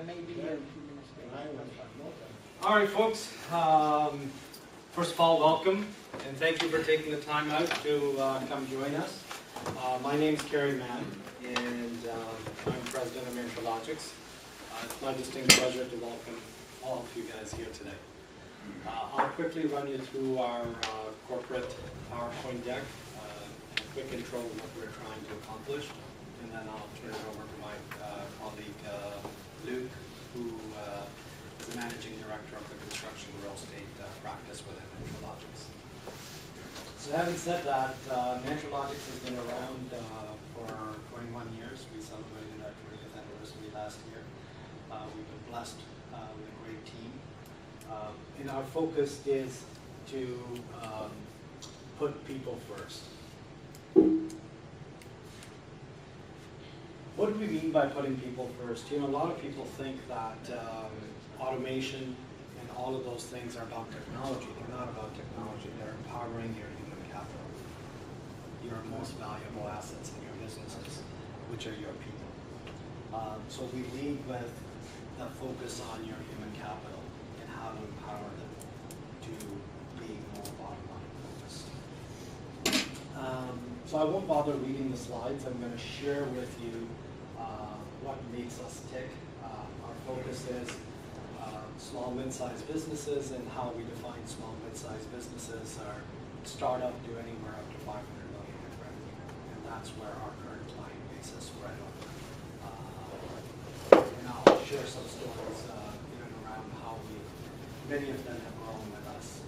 maybe a few minutes later. All right, folks. First of all, welcome, and thank you for taking the time out to come join us. My name is Kerry Mann, and I'm president of Mantralogix. It's my distinct pleasure to welcome all of you guys here today. I'll quickly run you through our corporate PowerPoint deck, a quick intro of what we're trying to accomplish, and then I'll turn it over to my colleague Luke, who is the managing director of the construction real estate practice within Mantralogix. So having said that, Mantralogix has been around for 21 years. We celebrated our 20th anniversary last year. We've been blessed with a great team. And our focus is to put people first. What do we mean by putting people first? You know, a lot of people think that automation and all of those things are about technology. They're not about technology. They're empowering your human capital, your most valuable assets in your businesses, which are your people. So we lead with the focus on your human capital and how to empower them to be more bottom line focused. So I won't bother reading the slides. I'm going to share with you what makes us tick. Our focus is small, mid-sized businesses, and how we define small, mid-sized businesses are startup to anywhere up to 500 million in revenue, and that's where our current client base is spread over. And I'll share some stories in and around how many of them have grown with us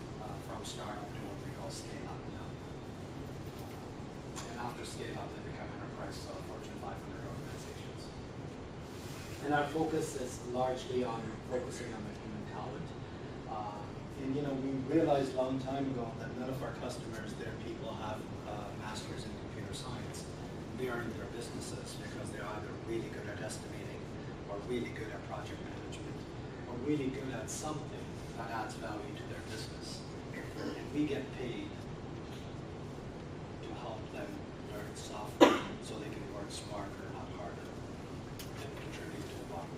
from startup to what we call scale up now. And after scale up, they become enterprise, so Fortune 500 organizations. And our focus is largely on focusing on the human talent. And you know, we realized a long time ago that none of our customers, their people, have masters in computer science. They are in their businesses because they're either really good at estimating, or really good at project management, or really good at something that adds value to their business. And we get paid to help them learn software so they can work smarter, not harder, and contribute to the bottom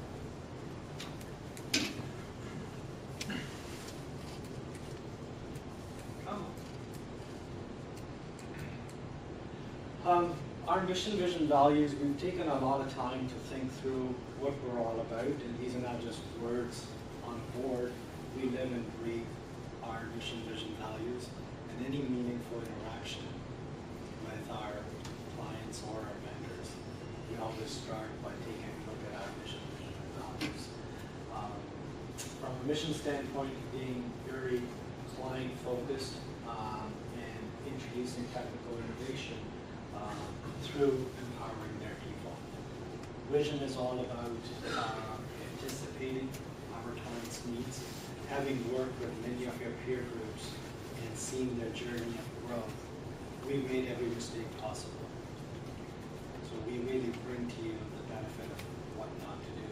line. Our mission, vision, values, we've taken a lot of time to think through what we're all about, and these are not just words on a board. We live and breathe our mission, vision, values, and any meaningful interaction with our clients or our vendors, we always start by taking a look at our mission, vision, and values. From a mission standpoint, being very client-focused and introducing technical innovation through empowering their people. Vision is all about anticipating our clients' needs, having worked with many of your peer groups and seeing their journey of growth. We made every mistake possible. So we really bring to you the benefit of what not to do,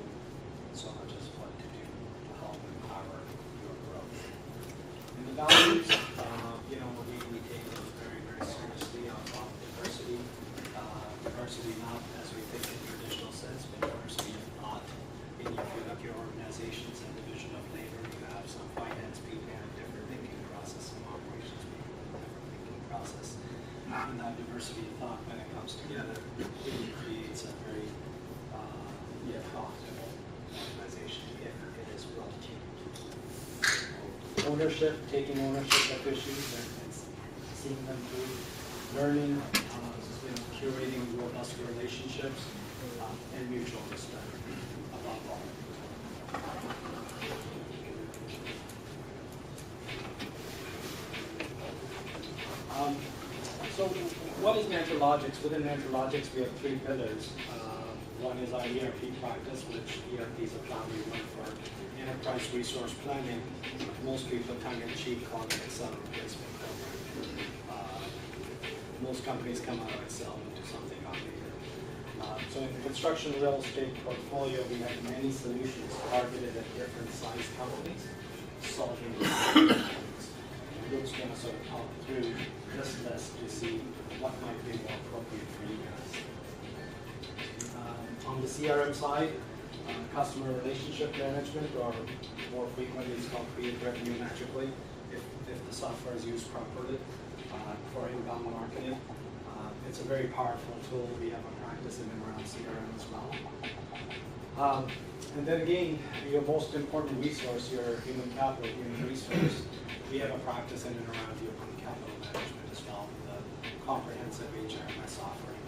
so much as what to do to help empower your growth. And the values, you know, we take those very, very seriously on diversity. Diversity not as we think in traditional sense, but diversity of thought. And if you look at your organizations and division of labor, you have some finance people who have different thinking process, some operations people have different thinking process. And that diversity of thought, when it comes together, really creates a very profitable organization if it is well tuned. Ownership, taking ownership of issues and seeing them through, learning, curating robust relationships, and mutual respect above all. So what is Mantralogix? Within Mantralogix, we have three pillars. One is our ERP practice, which ERP is a family one for enterprise resource planning. Most people tongue-in-cheek call it Excel replacement program. Most companies come out of Excel into something automated. So in the construction real estate portfolio, we have many solutions targeted at different size companies, solving different problems. And Luke's going to sort of talk through this list to see what might be more appropriate for you guys. On the CRM side, Customer relationship management, or more frequently it's called create revenue magically, if the software is used properly for inbound marketing. It's a very powerful tool. We have a practice in and around CRM as well. And then again, your most important resource, your human capital, human resource, we have a practice in and around human capital management as well, with a comprehensive HRMS offering.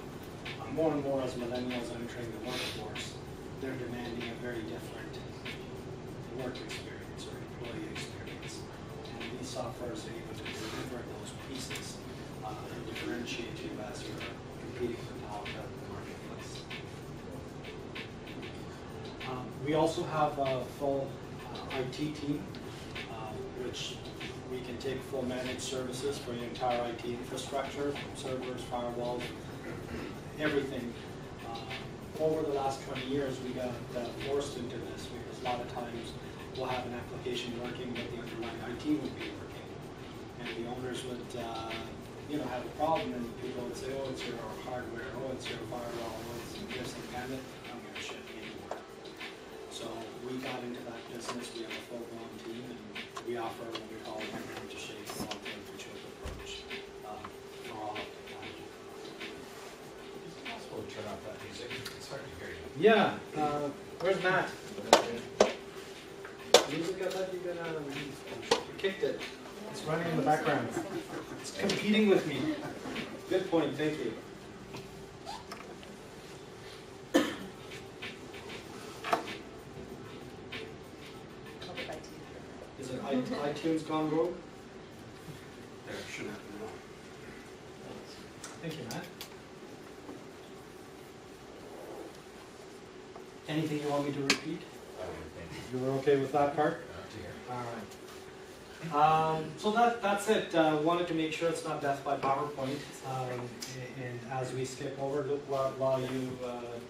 More and more as millennials entering the workforce, they're demanding a very different work experience or employee experience. And these softwares are able to deliver those pieces and differentiate you as you're competing for talent out in the marketplace. We also have a full IT team, which we can take full managed services for your entire IT infrastructure, from servers, firewalls, everything. Over the last 20 years, we got forced into this because a lot of times we'll have an application working, but the underlying IT would be working. And the owners would have a problem, and people would say, oh, it's your hardware, oh, it's your firewall, oh, it's this and that, I'm going to ship anymore. So we got into that business. We have a full-blown team, and we offer what we call a hand-to-shake, long-term approach for all of technology. Is it possible to turn off that music? It's hard to hear you. Yeah, where's Matt? Music, I thought you were gonna, you kicked it. It's running in the background. It's competing with me. Good point, thank you. Is it iTunes gone rogue? There should have been. Thank you, Matt. Anything you want me to repeat? You were okay with that part? All right. So that's it. Wanted to make sure it's not death by PowerPoint. And as we skip over, look while you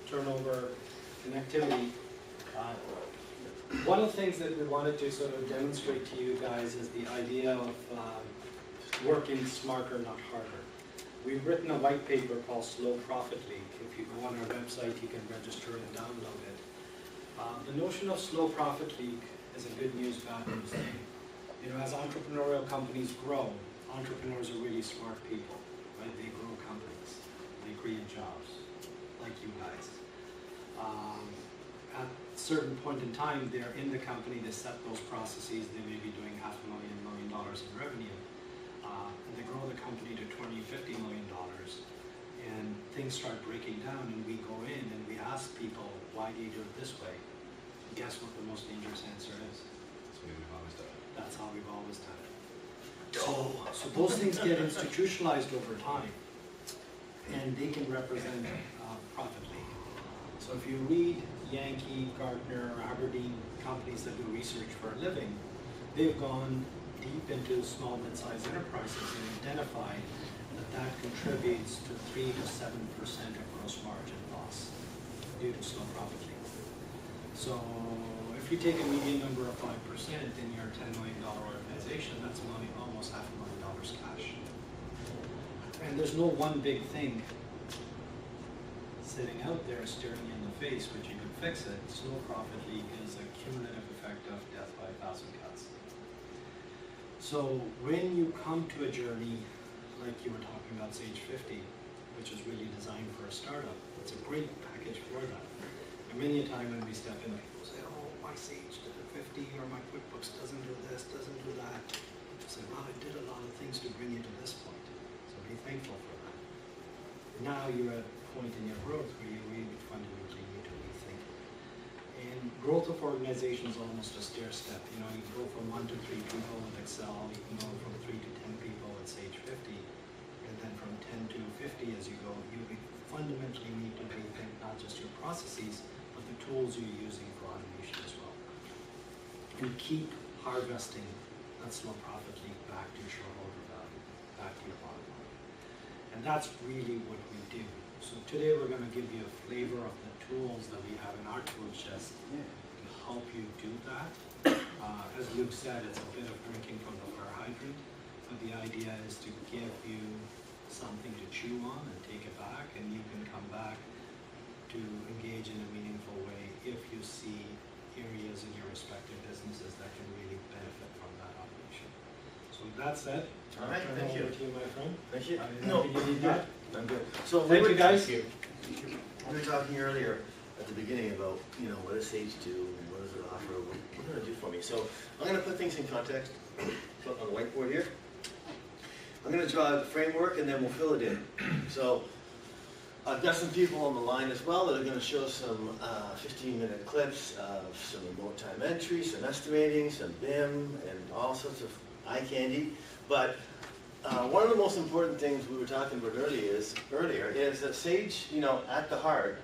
turn over connectivity. One of the things that we wanted to sort of demonstrate to you guys is the idea of working smarter, not harder. We've written a white paper called Slow Profit League. If you go on our website, you can register and download it. The notion of Slow Profit League is a good news, bad news thing. You know, as entrepreneurial companies grow, entrepreneurs are really smart people, right? They grow companies, they create jobs, like you guys. At a certain point in time, they're in the company, they set those processes, they may be doing $500,000, $1 million in revenue. And they grow the company to $20, $50 million, and things start breaking down, and we go in and we ask people, why do you do it this way? And guess what the most dangerous answer is? That's the way we've always done it. That's how we've always done it. So those things get institutionalized over time, and they can represent profit league. So if you read Yankee, Gartner, Aberdeen, companies that do research for a living, they've gone deep into small mid-sized enterprises and identified that contributes to 3 to 7% of gross margin loss due to slow profit league. So if you take a median number of 5% in your $10 million organization, that's almost $500,000 cash. And there's no one big thing sitting out there staring you in the face, but you can fix it. Slow profit league is a cumulative effect of death by 1,000 cuts. So when you come to a journey like you were talking about Sage 50, which is really designed for a startup, it's a great package for that. And many a time when we step in, people say, oh, my Sage 50 or my QuickBooks doesn't do this, doesn't do that. I say, well, I did a lot of things to bring you to this point. So be thankful for that. Now you're at a point in your growth where you really fundamentally need to rethink. And growth of organizations is almost a stair step. You know, you go from 1 to 3 people with Excel, you can go from 3 to 10 people with Sage 50, and then from 10 to 50 as you go, you fundamentally need to rethink not just your processes, but the tools you're using for automation as well. And keep harvesting that slow profit league back to shareholder value, back to your bottom line. And that's really what we do. So today we're going to give you a flavor of the tools that we have in our tool chest to help you do that. As Luke said, it's a bit of drinking from the fire hydrant, but the idea is to give you something to chew on and take it back, and you can come back to engage in a meaningful way if you see areas in your respective businesses that can really benefit from that automation. So with that said, All right, turn thank it you. over to you, my friend. Thank you. No, you need that? I'm good. So Thank you, guys. we were talking earlier at the beginning about, what does Sage do and what does it offer, what does it do for me? So I'm going to put things in context on the whiteboard here. I'm going to draw the framework and then we'll fill it in. So I've got some people on the line as well that are going to show some 15-minute clips of some remote time entry, some estimating, some BIM, and all sorts of eye candy. But one of the most important things we were talking about earlier is that Sage, at the heart,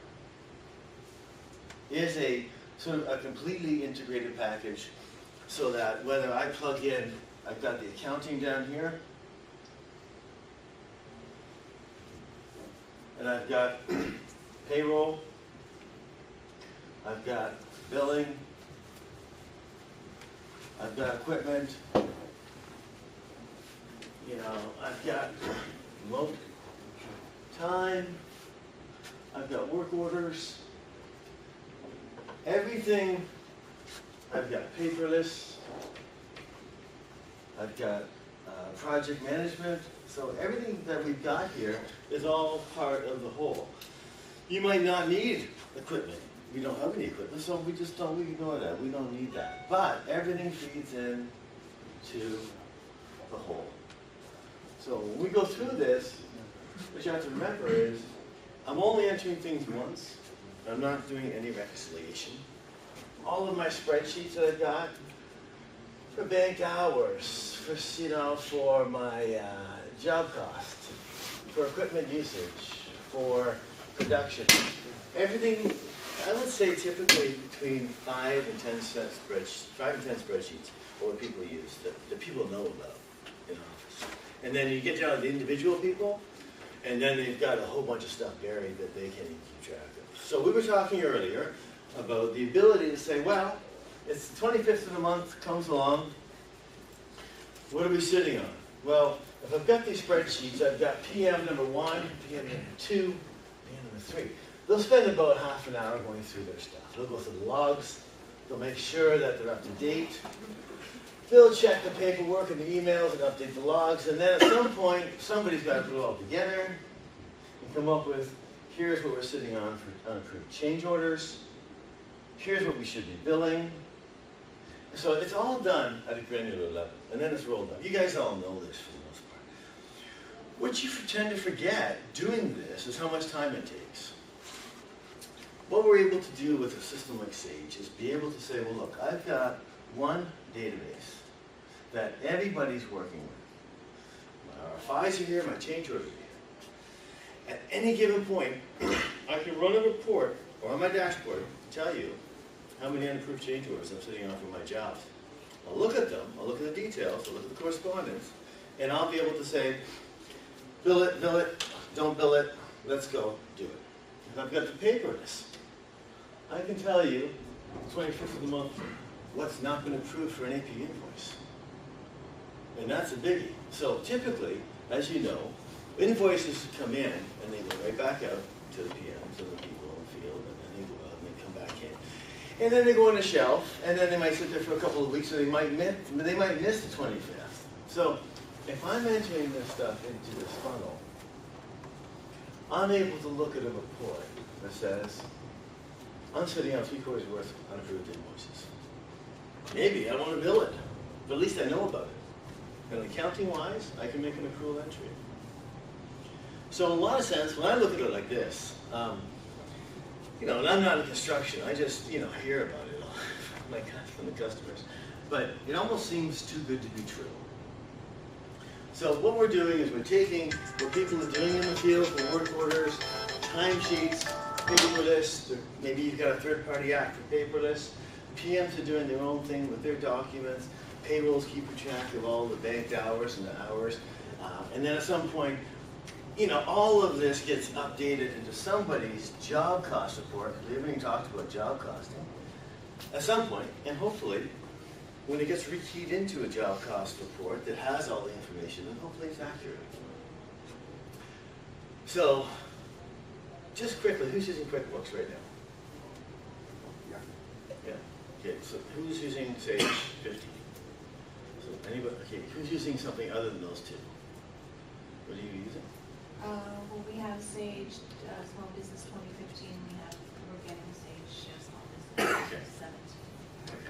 is a sort of a completely integrated package, so that whether I plug in, I've got the accounting down here, and I've got payroll, I've got billing, I've got equipment, I've got remote time, I've got work orders, everything. I've got paperless, I've got project management. So everything that we've got here is all part of the whole. You might not need equipment. We don't have any equipment, so we ignore that. We don't need that. But everything feeds in to the whole. So when we go through this, what you have to remember is, I'm only entering things once. I'm not doing any reconciliation. All of my spreadsheets that I've got, for bank hours, for my job cost, for equipment usage, for production, everything, I would say typically between 5 and 10 spreadsheets, or what people use, that people know about in office. And then you get down to the individual people, and then they've got a whole bunch of stuff buried that they can't even keep track of. So we were talking earlier about the ability to say, well, it's the 25th of the month, comes along, what are we sitting on? Well, if I've got these spreadsheets, I've got PM number 1, PM number 2, PM number 3. They'll spend about half an hour going through their stuff. They'll go through the logs, they'll make sure that they're up to date, they'll check the paperwork and the emails and update the logs, and then at some point, somebody's got to put it all together and come up with, here's what we're sitting on for unapproved change orders, here's what we should be billing. So it's all done at a granular level, and then it's rolled up. You guys all know this for the most part. What you tend to forget doing this is how much time it takes. What we're able to do with a system like Sage is be able to say, well, look, I've got one database that everybody's working with. My RFIs are here, my change orders are here. At any given point, I can run a report or on my dashboard to tell you how many unapproved change orders I'm sitting on for my jobs. I'll look at them, I'll look at the details, I'll look at the correspondence, and I'll be able to say, bill it, don't bill it, let's go do it. If I've got the paperless, I can tell you, 25th of the month, what's not been approved for an AP invoice. And that's a biggie. So typically, as you know, invoices come in and they go right back out to the PMs and the people in the field, and then they go out and they come back in. And then they go on a shelf, and then they might sit there for a couple of weeks, and they might miss the 25th. So if I'm entering this stuff into this funnel, I'm able to look at a report that says, I'm sitting on 3/4 worth of unapproved invoices. Maybe I want to bill it, but at least I know about it. And accounting-wise, I can make an accrual entry. So in a lot of sense, when I look at it like this, and I'm not in construction, I just, hear about it all from the customers. But it almost seems too good to be true. So what we're doing is we're taking what people are doing in the field for work orders, timesheets, paperless, maybe you've got a third-party act for paperless, PMs are doing their own thing with their documents, payrolls keeping track of all the banked hours and the hours, and then at some point, all of this gets updated into somebody's job cost report, because we haven't even talked about job costing, at some point, and hopefully, when it gets rekeyed into a job cost report that has all the information, then hopefully it's accurate. So, just quickly, who's using QuickBooks right now? Okay, so who's using Sage 50? So anybody, okay, who's using something other than those two? What are you using? Well, we have Sage Small Business 2015. We're getting Sage Small Okay. Business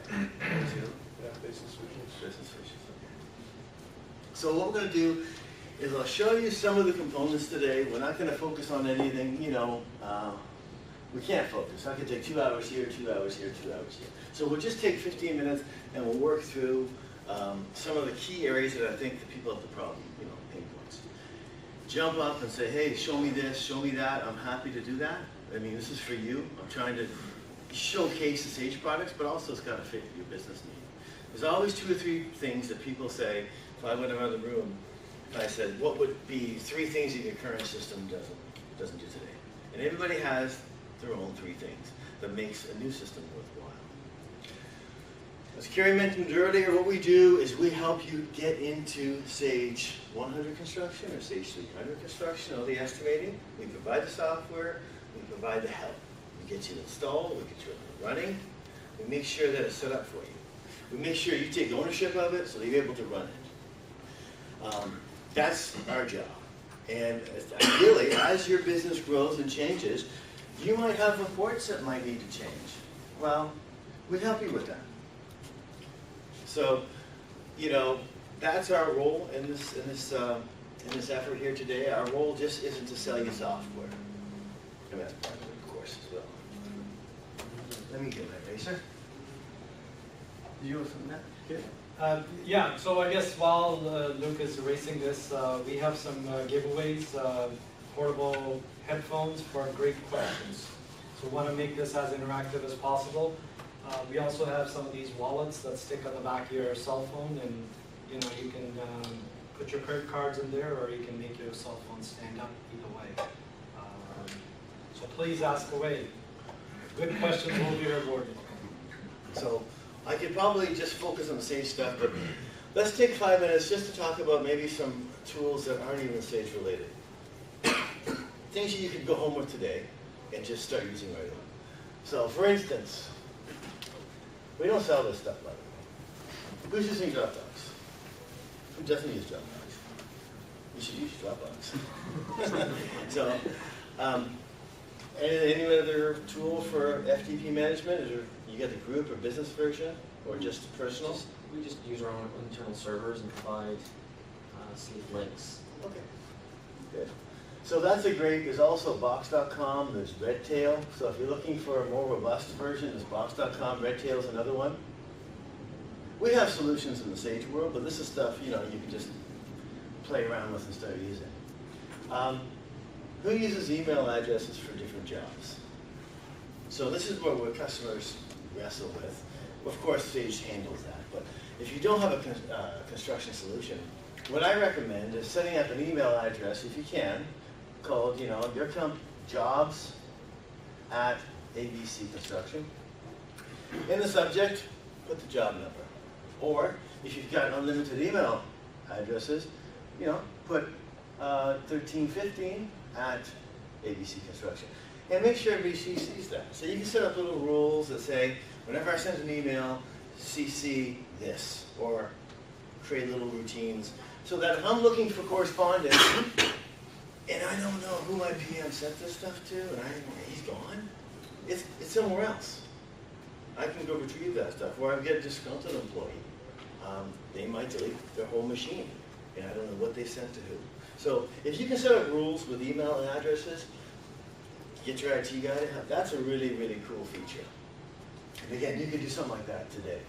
17. Okay. Two? Yeah, business solutions. Business Solutions, okay. So what we're going to do is I'll show you some of the components today. We're not going to focus on anything, you know, we can't focus. I could take 2 hours here, 2 hours here, 2 hours here. So we'll just take 15 minutes and we'll work through some of the key areas that I think the people have the problem, you know, pain points. Jump up and say, hey, show me this, show me that. I'm happy to do that. I mean, this is for you. I'm trying to showcase the Sage products, but also it's got to fit your business need. There's always 2 or 3 things that people say. If I went around the room, I said, what would be 3 things that your current system doesn't do today? And everybody has their own 3 things that makes a new system worthwhile. As Carrie mentioned earlier, what we do is we help you get into Sage 100 construction or Sage 300 construction, all the estimating. We provide the software, we provide the help. We get you installed, we get you running, we make sure that it's set up for you. We make sure you take ownership of it so that you're able to run it. That's our job. And ideally, as your business grows and changes, you might have reports that might need to change. Well, we help you with that. So, you know, that's our role in this effort here today. Our role just isn't to sell you software. And that's part of it, of course, as well. Let me get my eraser. Do you have something that? Yeah, so I guess while Luke is erasing this, we have some giveaways, portable headphones for great questions. So we want to make this as interactive as possible. We also have some of these wallets that stick on the back of your cell phone, and you know, you can put your credit cards in there, or you can make your cell phone stand up, either way. So please ask away. Good questions will be rewarded. So I could probably just focus on the Sage stuff, but let's take 5 minutes just to talk about maybe some tools that aren't even Sage related. Things that you could go home with today and just start using right away. So for instance, we don't sell this stuff, by the way. Who's using Dropbox? Who doesn't use Dropbox? You should use Dropbox. So, any other tool for FTP management? Is there, you got the group or business version, or just personal? We just use our own internal servers and provide safe links. Okay, good. So that's a great, there's also box.com, there's Redtail. So if you're looking for a more robust version, there's box.com, Redtail is another one. We have solutions in the Sage world, but this is stuff, you know, you can just play around with and start using. Who uses email addresses for different jobs? So this is where customers wrestle with. Of course, Sage handles that, but if you don't have a construction solution, what I recommend is setting up an email address, if you can, called, you know, your jobs at ABC Construction. In the subject, put the job number. Or if you've got unlimited email addresses, you know, put 1315 at ABC Construction. And make sure everybody sees that. So you can set up little rules that say, whenever I send an email, CC this, or create little routines, so that if I'm looking for correspondence, and I don't know who my PM sent this stuff to, and he's gone, it's somewhere else. I can go retrieve that stuff. Or I get a disgruntled employee. They might delete their whole machine, and I don't know what they sent to who. So if you can set up rules with email addresses, get your IT guy to help. That's a really, really cool feature. And again, you could do something like that today.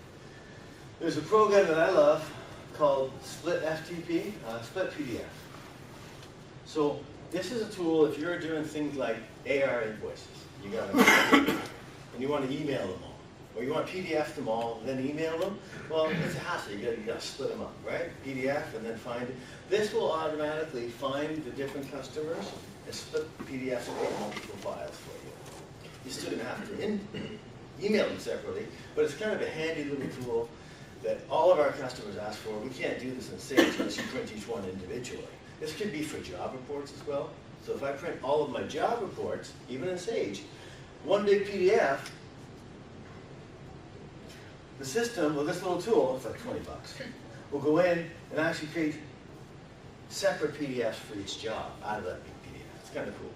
There's a program that I love called Split FTP, Split PDF. So this is a tool if you're doing things like AR invoices. You got them, and you want to email them all, or you want to PDF them all, then email them. Well, it's a hassle. You got to split them up, right? PDF and then find it. This will automatically find the different customers and split the PDFs into multiple files for you. You're still going to have to email them separately, but it's kind of a handy little tool that all of our customers ask for. We can't do this in Sage unless you print each one individually. This could be for job reports as well. So if I print all of my job reports, even in Sage, one big PDF, the system, or this little tool, it's like 20 bucks, will go in and actually create separate PDFs for each job out of that big PDF. It's kind of cool.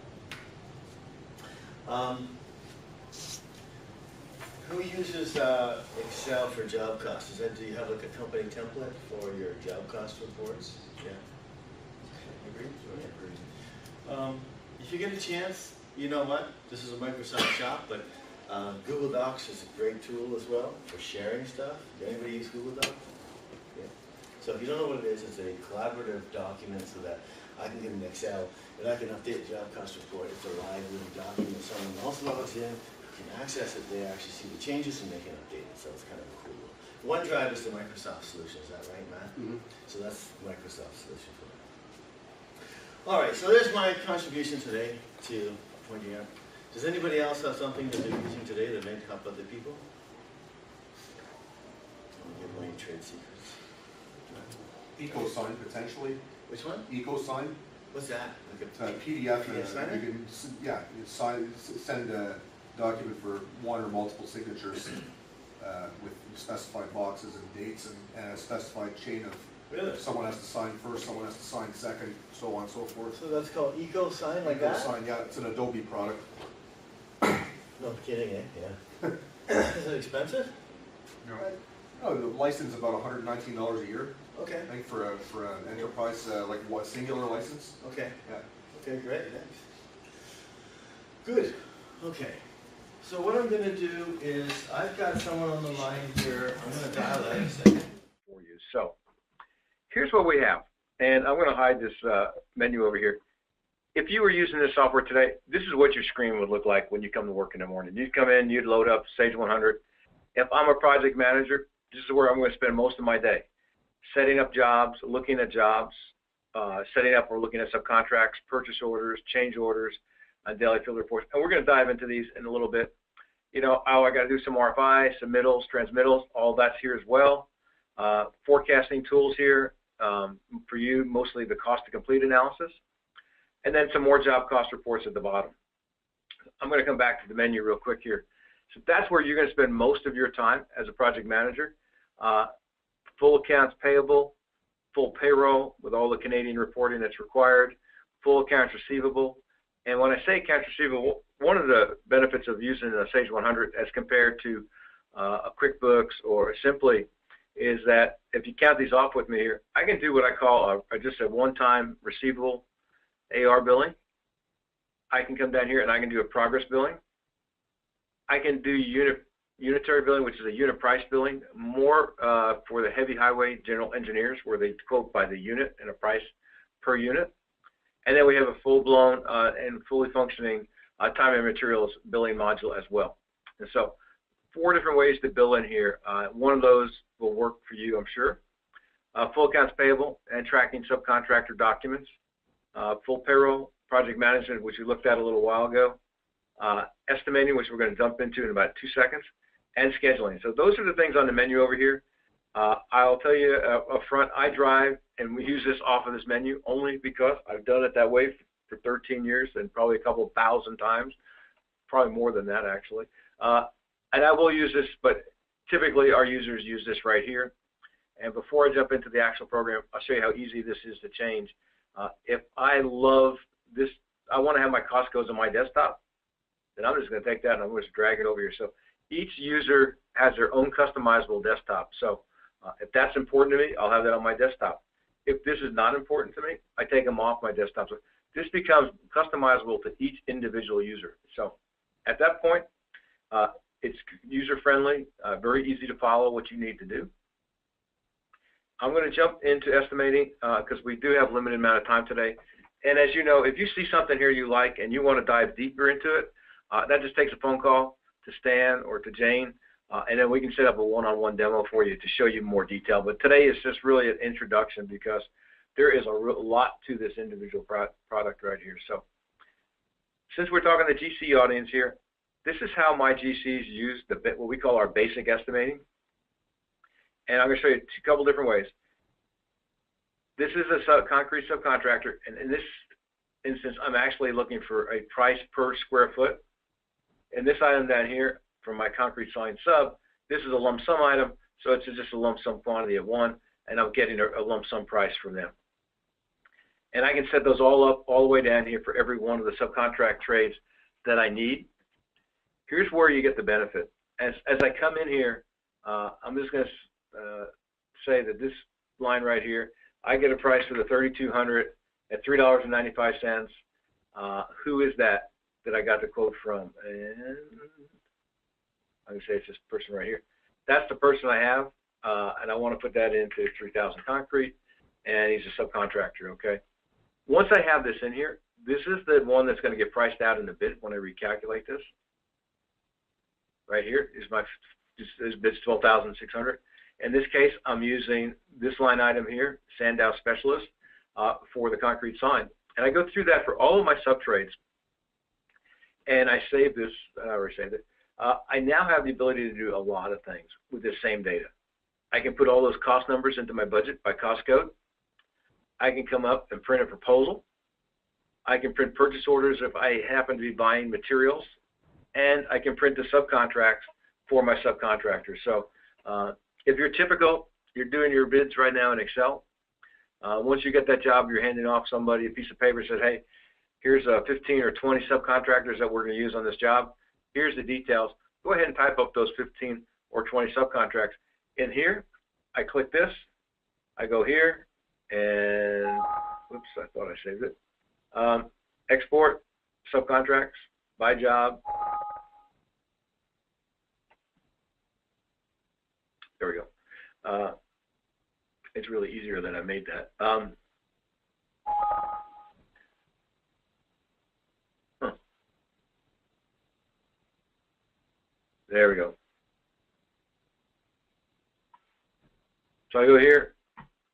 Who uses Excel for job costs? Do you have like a company template for your job cost reports? Yeah. Agree? Yeah. If you get a chance, you know what? This is a Microsoft shop, but Google Docs is a great tool as well for sharing stuff. Does anybody use Google Docs? Yeah. So if you don't know what it is, it's a collaborative document so that I can get an Excel and I can update the job cost report. It's a live living document. Someone else logs in, can access it, they actually see the changes and they can update it. So it's kind of cool. OneDrive is the Microsoft solution, is that right, Matt? Mm-hmm. So that's Microsoft's solution for that. All right, so there's my contribution today to pointing out. Does anybody else have something that they're using today that may help other people? I'll give away trade secrets. EcoSign potentially. Which one? EcoSign. What's that? It's a PDF. PDF signer? You can, yeah, you send a document for one or multiple signatures with specified boxes and dates and a specified chain of. Really? Someone has to sign first, someone has to sign second, so on and so forth. So that's called EcoSign, like that? EcoSign, yeah, it's an Adobe product. No kidding, eh? Yeah. Is it expensive? No, the license is about $119 a year. Okay. I think for an enterprise, like what, singular license? Okay. Yeah. Okay, great, thanks. Good. Okay. So what I'm going to do is, I've got someone on the line here. I'm going to dial that in a second. For you. So here's what we have, and I'm going to hide this menu over here. If you were using this software today, this is what your screen would look like when you come to work in the morning. You'd come in, you'd load up Sage 100. If I'm a project manager, this is where I'm going to spend most of my day. Setting up jobs, looking at jobs, setting up or looking at subcontracts, purchase orders, change orders, and daily field reports. And we're going to dive into these in a little bit. You know, I got to do some RFI, submittals, transmittals, all that's here as well. Forecasting tools here for you, mostly the cost to complete analysis. And then some more job cost reports at the bottom. I'm going to come back to the menu real quick here. So that's where you're going to spend most of your time as a project manager. Full accounts payable, full payroll with all the Canadian reporting that's required, full accounts receivable. And when I say accounts receivable, one of the benefits of using a Sage 100 as compared to a QuickBooks or Simply is that if you count these off with me here, I can do what I call just a one-time receivable AR billing. I can come down here and I can do a progress billing. I can do unitary billing, which is a unit price billing, more for the heavy highway general engineers where they quote by the unit and a price per unit. And then we have a full-blown and fully functioning time and materials billing module as well. And so 4 different ways to bill in here. One of those will work for you, I'm sure. Full accounts payable and tracking subcontractor documents. Full payroll, project management, which we looked at a little while ago. Estimating, which we're going to jump into in about 2 seconds. And scheduling. So those are the things on the menu over here. I'll tell you up front, I drive and we use this off of this menu only because I've done it that way for 13 years and probably a couple thousand times, probably more than that actually. And I will use this, but typically our users use this right here. And before I jump into the actual program, I'll show you how easy this is to change. If I love this, I want to have my cost codes on my desktop, then I'm just going to take that and I'm going to drag it over here. So each user has their own customizable desktop. So if that's important to me, I'll have that on my desktop. If this is not important to me, I take them off my desktop. So this becomes customizable to each individual user. So at that point, it's user-friendly, very easy to follow what you need to do. I'm going to jump into estimating because we do have a limited amount of time today. And as you know, if you see something here you like and you want to dive deeper into it, that just takes a phone call to Stan or to Jane, and then we can set up a one-on-one demo for you to show you more detail. But today is just really an introduction because there is a lot to this individual product right here. So since we're talking to the GC audience here, this is how my GCs use what we call our basic estimating. And I'm going to show you a couple different ways. This is a concrete subcontractor, and in this instance, I'm actually looking for a price per square foot. And this item down here from my concrete sign sub This is a lump sum item, so it's just a lump sum quantity of one, and I'm getting a lump sum price from them. And I can set those all up all the way down here for every one of the subcontract trades that I need. Here's where you get the benefit. As I come in here, I'm just going to say that this line right here, I get a price for the 3200 at $3.95. Who is that I got the quote from? And I'm going to say it's this person right here. That's the person I have, and I want to put that into 3000 Concrete, and he's a subcontractor, okay? Once I have this in here, this is the one that's going to get priced out in the bid when I recalculate this. Right here is this bid's 12,600. In this case, I'm using this line item here, Sandow Specialist, for the concrete sign. And I go through that for all of my subtrades. And I save this, I already saved it. I now have the ability to do a lot of things with this same data. I can put all those cost numbers into my budget by cost code. I can come up and print a proposal. I can print purchase orders if I happen to be buying materials. And I can print the subcontracts for my subcontractors. So if you're typical, you're doing your bids right now in Excel. Once you get that job, you're handing off somebody a piece of paper that says, hey, here's 15 or 20 subcontractors that we're going to use on this job. Here's the details. Go ahead and type up those 15 or 20 subcontracts. In here, I click this. I go here, and whoops, I thought I saved it. Export, subcontracts, by job. There we go. It's really easier that I made that. There we go. So I go here,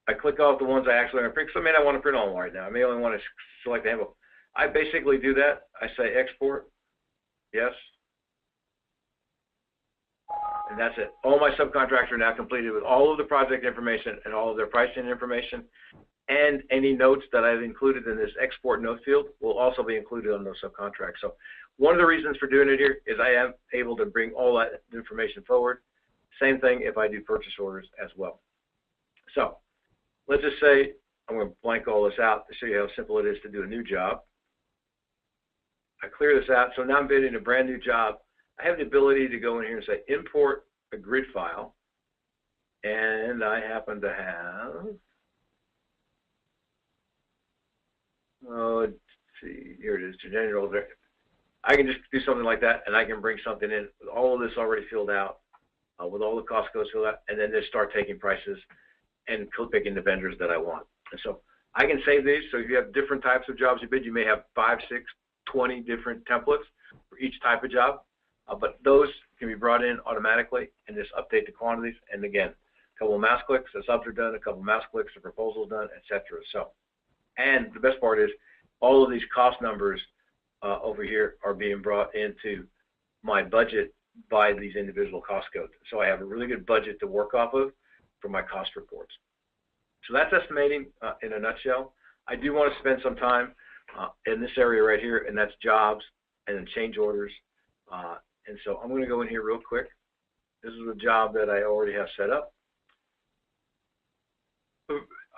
I click off the ones I actually want to print, because I may not want to print all of them right now. I may only want to select the envelope. I basically do that. I say export, yes, and that's it. All my subcontractors are now completed with all of the project information and all of their pricing information, and any notes that I've included in this export note field will also be included on those subcontracts. So one of the reasons for doing it here is I am able to bring all that information forward. Same thing if I do purchase orders as well. So let's just say I'm going to blank all this out to show you how simple it is to do a new job. I clear this out, so now I'm bidding a brand new job. I have the ability to go in here and say import a grid file, and I happen to have, let's see, here it is, general. I can just do something like that, and I can bring something in with all of this already filled out, with all the cost codes filled out, and then just start taking prices and picking the vendors that I want. And so I can save these. So if you have different types of jobs you bid, you may have 5, 6, 20 different templates for each type of job, but those can be brought in automatically and just update the quantities. And again, a couple of mouse clicks, the subs are done, a couple of mouse clicks, the proposal's done, etc. So, and the best part is all of these cost numbers over here are being brought into my budget by these individual cost codes. So I have a really good budget to work off of for my cost reports. So that's estimating in a nutshell. I do want to spend some time in this area right here, and that's jobs and then change orders. And so I'm going to go in here real quick. This is a job that I already have set up.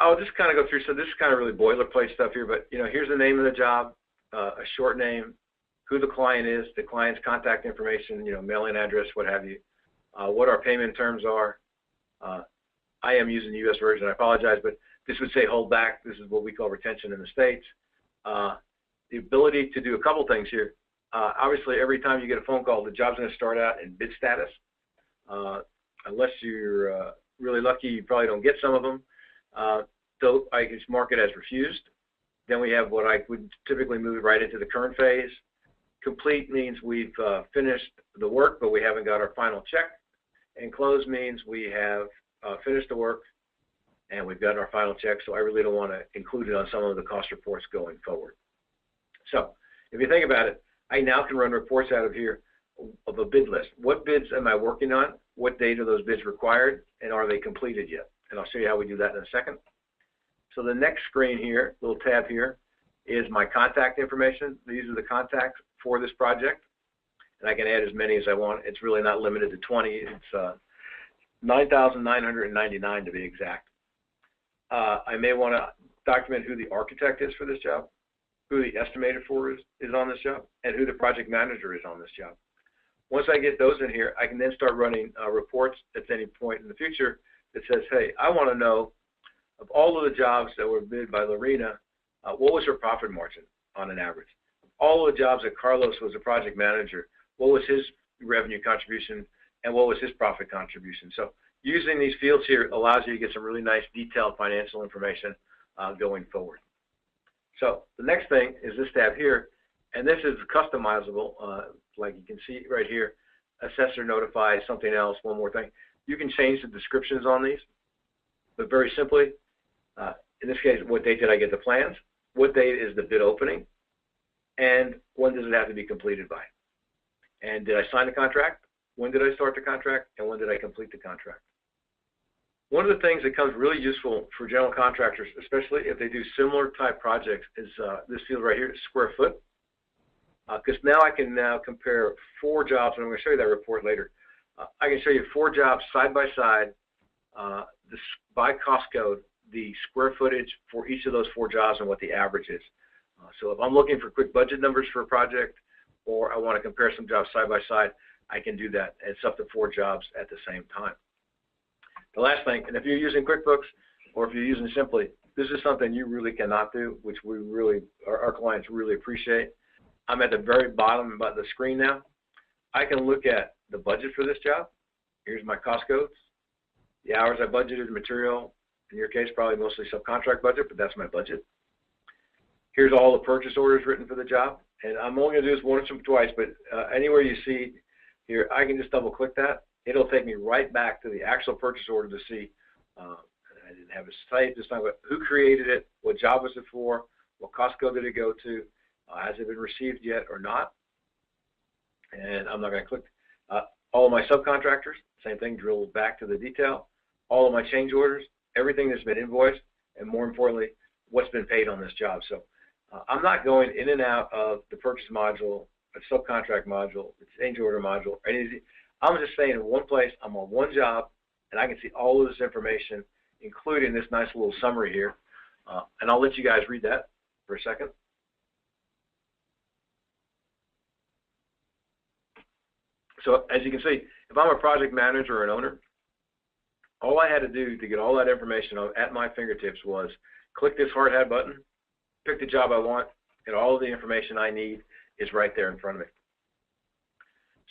I'll just kind of go through. So this is kind of really boilerplate stuff here, but here's the name of the job, a short name, who the client is, the client's contact information, mailing address, what have you, what our payment terms are. I am using the U.S. version. I apologize, but this would say hold back. This is what we call retention in the States. The ability to do a couple things here. Obviously, every time you get a phone call, the job's going to start out in bid status. Unless you're really lucky, you probably don't get some of them. So I can mark it as refused. Then we have what I would typically move right into the current phase. Complete means we've finished the work, but we haven't got our final check. And close means we have finished the work and we've got our final check, so I really don't want to include it on some of the cost reports going forward. So if you think about it, I now can run reports out of here of a bid list. What bids am I working on? What date are those bids required? And are they completed yet? And I'll show you how we do that in a second. So the next screen here, little tab here, is my contact information. These are the contacts for this project. and I can add as many as I want. It's really not limited to 20. It's 9,999 to be exact. I may want to document who the architect is for this job, who the estimator for is on this job, and who the project manager is on this job. Once I get those in here, I can then start running reports at any point in the future that says, hey, I want to know of all of the jobs that were bid by Lorena, what was her profit margin on an average? All of the jobs that Carlos was a project manager, what was his revenue contribution and what was his profit contribution? So using these fields here allows you to get some really nice detailed financial information going forward. So the next thing is this tab here, and this is customizable, like you can see right here, assessor notify, something else, one more thing. You can change the descriptions on these, but very simply, in this case, what date did I get the plans? What date is the bid opening? And when does it have to be completed by? And did I sign the contract? When did I start the contract? And when did I complete the contract? One of the things that comes really useful for general contractors, especially if they do similar type projects, is this field right here, square foot. Because now I can compare 4 jobs, and I'm going to show you that report later. I can show you 4 jobs side by side, by cost code, the square footage for each of those 4 jobs and what the average is. So if I'm looking for quick budget numbers for a project, or I want to compare some jobs side by side, I can do that. It's up to 4 jobs at the same time. The last thing, and if you're using QuickBooks or if you're using Simply, this is something you really cannot do, which we really, our clients really appreciate. I'm at the very bottom of the screen now. I can look at the budget for this job. Here's my cost codes, the hours I budgeted, material, in your case probably mostly subcontract budget, but that's my budget. Here's all the purchase orders written for the job, and I'm only going to do this once or twice, but anywhere you see here, I can just double click that. It'll take me right back to the actual purchase order to see, I didn't have a site this time, but who created it, what job was it for, what cost code did it go to, has it been received yet or not, and I'm not going to click. All of my subcontractors, same thing, drill back to the detail. All of my change orders, everything that's been invoiced, and more importantly, what's been paid on this job. So I'm not going in and out of the purchase module, a subcontract module, the change order module, or anything. I'm just saying in one place, I'm on one job, and I can see all of this information, including this nice little summary here. And I'll let you guys read that for a second. So as you can see, if I'm a project manager or an owner, all I had to do to get all that information at my fingertips was click this hard hat button, pick the job I want, and all of the information I need is right there in front of me.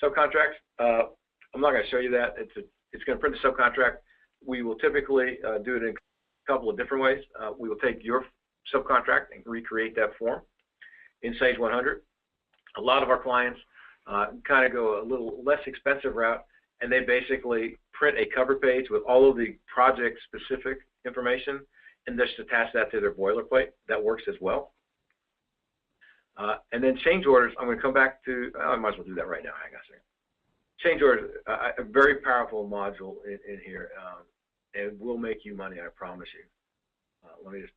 Subcontracts, I'm not going to show you that. It's going to print the subcontract. We will typically do it in a couple of different ways. We will take your subcontract and recreate that form in Sage 100. A lot of our clients kind of go a little less expensive route, and they basically print a cover page with all of the project-specific information and just attach that to their boilerplate. That works as well. And then change orders, I'm going to come back to, I might as well do that right now. Hang on a second. Change orders, a very powerful module in here, and will make you money, I promise you. Let me just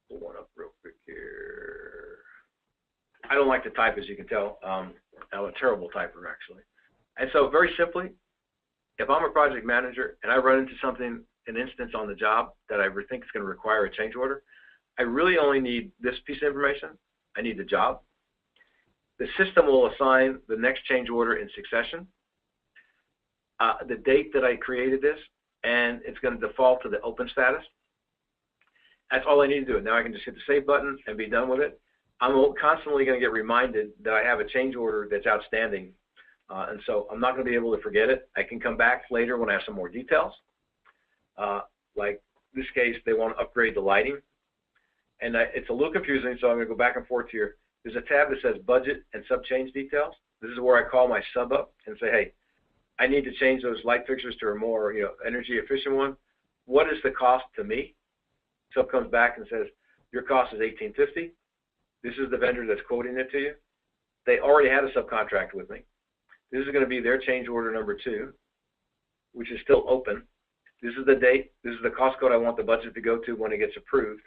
pull one up real quick here. I don't like to type, as you can tell. I'm a terrible typer, actually. And so very simply, if I'm a project manager and I run into something, an instance on the job that I think is going to require a change order, I really only need this piece of information. I need the job. The system will assign the next change order in succession, the date that I created this, and it's going to default to the open status. That's all I need to do. Now I can just hit the save button and be done with it. I'm constantly going to get reminded that I have a change order that's outstanding, and so I'm not going to be able to forget it. I can come back later when I have some more details. Like this case, they want to upgrade the lighting, and it's a little confusing, so I'm going to go back and forth here. There's a tab that says budget and sub change details. This is where I call my sub up and say, hey, I need to change those light fixtures to a more energy efficient one. What is the cost to me? Sub comes back and says, your cost is $18.50. This is the vendor that's quoting it to you. They already had a subcontract with me. This is going to be their change order number 2, which is still open. This is the date. This is the cost code I want the budget to go to when it gets approved.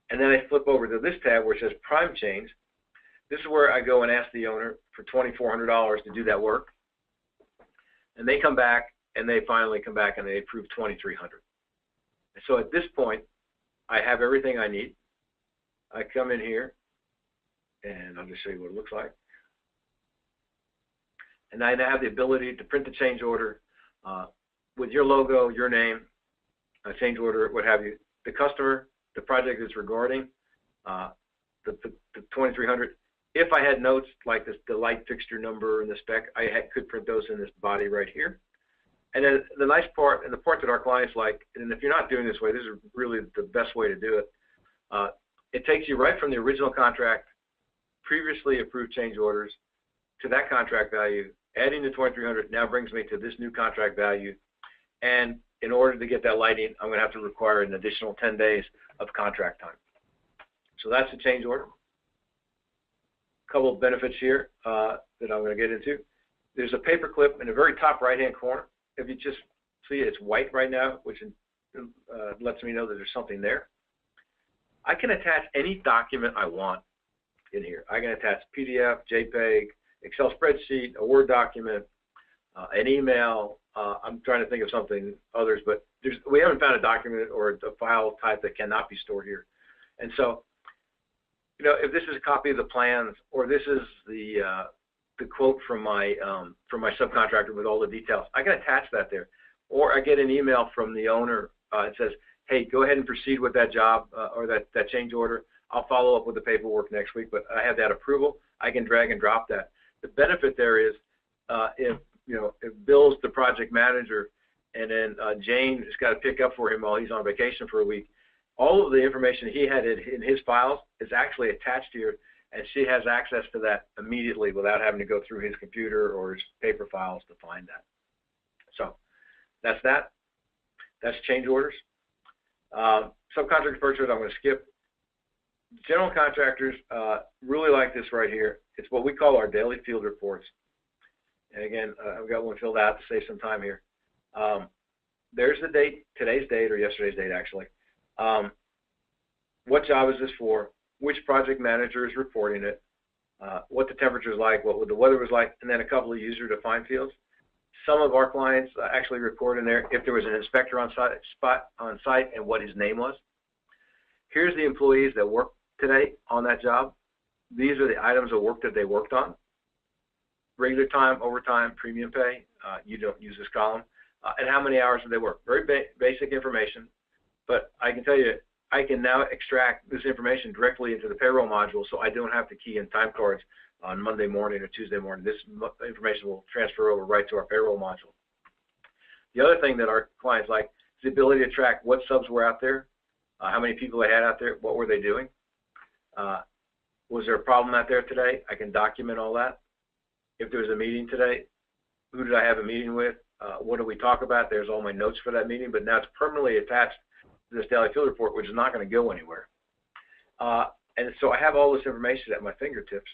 And then I flip over to this tab where it says prime change. This is where I go and ask the owner for $2,400 to do that work. And they come back, and they finally come back and they approve $2,300. So at this point, I have everything I need. I come in here, and I'll just show you what it looks like. And I now have the ability to print the change order with your logo, your name, a change order, what have you. The customer, the project is regarding, the $2,300. If I had notes like this, the light fixture number and the spec, could print those in this body right here. And then the nice part, and the part that our clients like, and if you're not doing this way, this is really the best way to do it. It takes you right from the original contract, previously approved change orders, to that contract value. Adding the $2,300 now brings me to this new contract value. And in order to get that lighting, I'm going to have to require an additional 10 days of contract time. So that's the change order. A couple of benefits here that I'm going to get into. There's a paper clip in the very top right-hand corner. If you just see it, it's white right now, which lets me know that there's something there. I can attach any document I want in here. I can attach PDF, JPEG, Excel spreadsheet, a Word document, an email. I'm trying to think of something others, but we haven't found a document or a file type that cannot be stored here. And so, you know, if this is a copy of the plans, or this is the quote from my subcontractor with all the details, I can attach that there. Or I get an email from the owner. It says, hey, go ahead and proceed with that job or that change order. I'll follow up with the paperwork next week, but I have that approval. I can drag and drop that. The benefit there is if Bill's the project manager and then Jane has got to pick up for him while he's on vacation for a week, all of the information he had in his files is actually attached here, and she has access to that immediately without having to go through his computer or his paper files to find that. So that's that. That's change orders. Subcontractor purchase, I'm going to skip. General contractors really like this right here. It's what we call our daily field reports. And again, I've got one filled out to save some time here. There's the date, today's date, or yesterday's date actually. What job is this for? Which project manager is reporting it? What the temperature is like, what the weather was like, and then a couple of user-defined fields. Some of our clients actually record in there if there was an inspector on site and what his name was. Here's the employees that work today on that job. These are the items of work that they worked on. Regular time, overtime, premium pay. You don't use this column. And how many hours did they work? Very basic information. But I can tell you, I can now extract this information directly into the payroll module, so I don't have to key in time cards on Monday morning or Tuesday morning. This information will transfer over right to our payroll module. The other thing that our clients like is the ability to track what subs were out there, how many people they had out there, what were they doing. Was there a problem out there today? I can document all that. If there was a meeting today, who did I have a meeting with? What did we talk about? There's all my notes for that meeting, but now it's permanently attached to this daily field report, which is not going to go anywhere. And so I have all this information at my fingertips.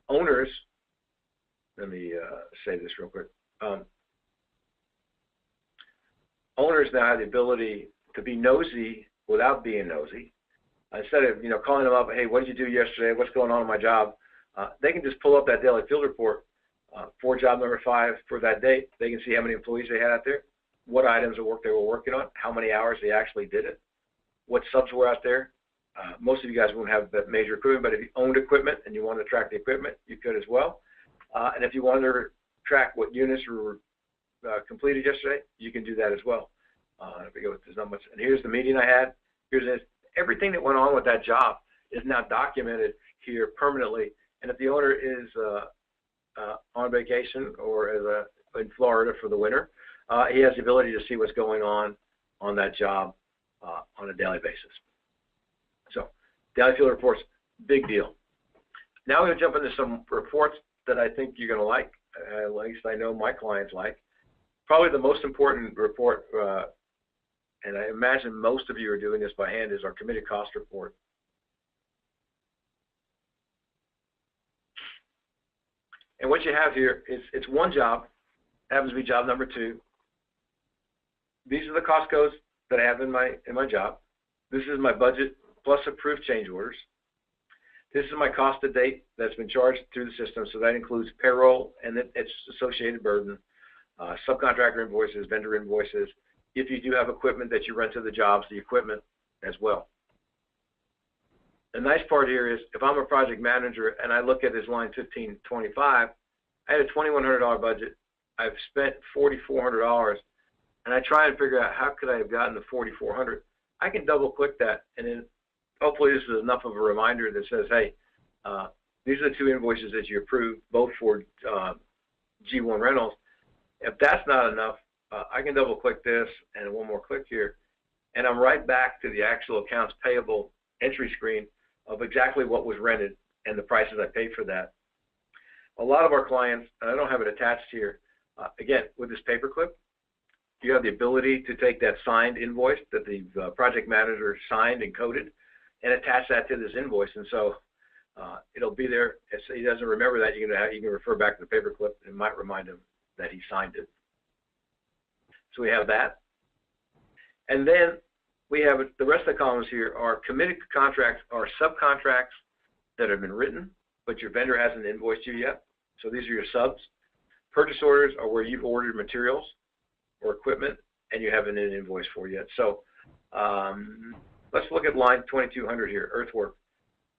Owners, let me say this real quick. Owners now have the ability to be nosy without being nosy. Instead of calling them up, hey, what did you do yesterday? What's going on in my job? They can just pull up that daily field report for job number 5 for that date. They can see how many employees they had out there, what items of work they were working on, how many hours they actually did it, what subs were out there. Most of you guys won't have that major equipment, but if you owned equipment and you wanted to track the equipment, you could as well. And if you wanted to track what units were completed yesterday, you can do that as well. There's not much. And here's the meeting I had. Here's this. Everything that went on with that job is now documented here permanently. And if the owner is on vacation or in Florida for the winter, he has the ability to see what's going on that job on a daily basis. So daily field reports, big deal. Now we're going to jump into some reports that I think you're going to like, at least I know my clients like. Probably the most important report, and I imagine most of you are doing this by hand, is our committed cost report. And what you have here is it's one job, happens to be job number 2. These are the cost codes that I have in my job. This is my budget plus approved change orders. This is my cost to date that's been charged through the system, so that includes payroll and its associated burden, subcontractor invoices, vendor invoices. If you do have equipment that you rent to the jobs, the equipment as well. The nice part here is if I'm a project manager and I look at this line 1525, I had a $2,100 budget. I've spent $4,400, and I try and figure out how could I have gotten the $4,400. I can double click that, and then hopefully this is enough of a reminder that says, hey, these are the two invoices that you approved, both for G1 rentals. If that's not enough, I can double click this and one more click here, and I'm right back to the actual accounts payable entry screen of exactly what was rented and the prices I paid for that. A lot of our clients, and I don't have it attached here, again, with this paperclip, you have the ability to take that signed invoice that the project manager signed and coded and attach that to this invoice. And so it'll be there. If he doesn't remember that, you can refer back to the paperclip and it might remind him that he signed it. So we have that. And then we have the rest of the columns here are committed contracts or subcontracts that have been written, but your vendor hasn't invoiced you yet. So these are your subs. Purchase orders are where you've ordered materials or equipment and you haven't an invoice for yet. So let's look at line 2200 here, earthwork.